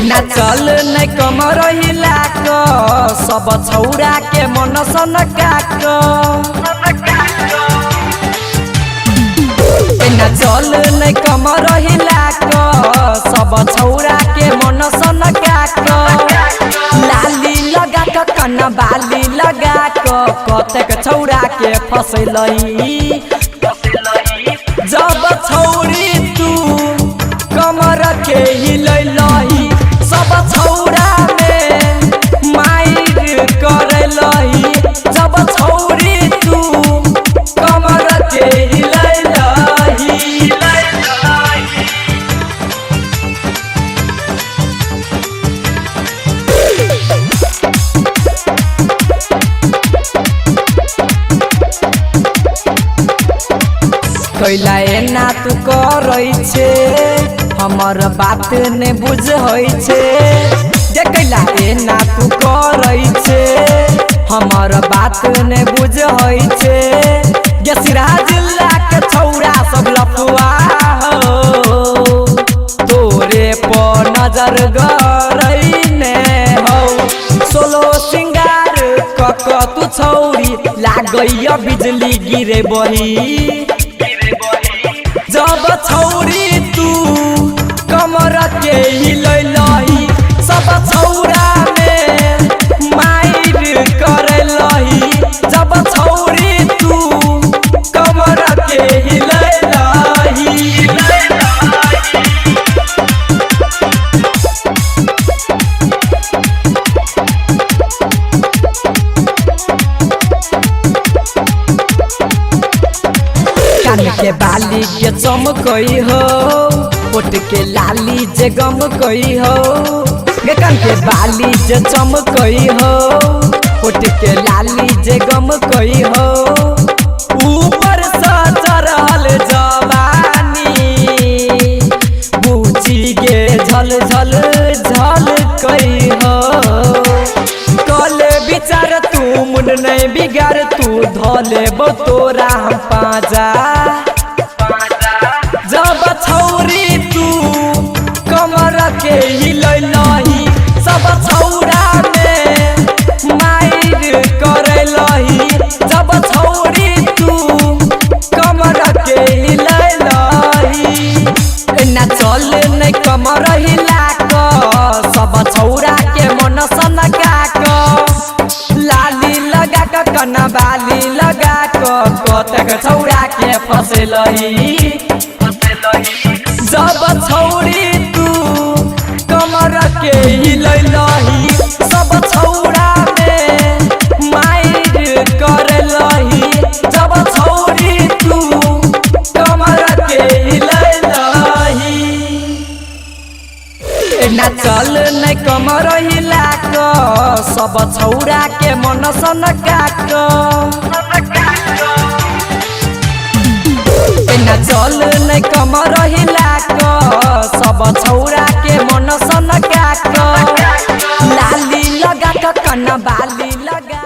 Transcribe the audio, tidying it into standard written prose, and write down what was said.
ना चल नहीं कमर हिला क सब छौरा के मन सनका क ना चल नहीं कमर हिला क सब छौरा के मन सनका क लाली लगा क कन्ना बाली लगा क कतेक छौरा के फसलई जब छौरी तू कमर के हिलैलही सब छौरा में माइर करैलही जब छौरी तू कमर के हिलैलही कैला एना तू करै छे हमर बात ने बुझ होई छे देखैला एना तू करै छे हमर बात ने बुझ होई छे गसिरा जिला के छौरा सब लफुआ हो तोरे पर नजर गरैने हो सोलो सिंगार कक तू छौरी लागैया बिजली गिरे बही जब छौरी तू कमर के हिलैलही सब छौरा में माइर करैलही जब छौरी तू कमर के हिलैलही कान के बाली के चमकई हो ओट के लाली जे गमकई हो कान के बाली जे चमकई हो ओट के लाली जे गमकई हो ऊपर से चढ़ल जवानी बूची के झल झल झल कई हो कल विचार तू मुंड नहीं बिगाड़ तू धले तोरा हम पाजा जब छौरी तू कमर के हिलैलही सब छौरा में माइर करैलही जब छौरी तू कमर के हिलैलही ना चल नहीं कमर हिला क सब छौरा के मन सनका क लाली लगा क कन्ना बाली लगा क कतेक छौरा के फसलही जब छौरी तू कमर के हिलैलही सब छौरा में माइर करैलही जब छौरी तू कमर के हिलैलही ना चल नहीं कमर हिला क सब छौरा के मन सनका क ना चल नहीं कमर हिला क सब छौरा के मन सनका क लाली लगा क कन्ना बाली लगा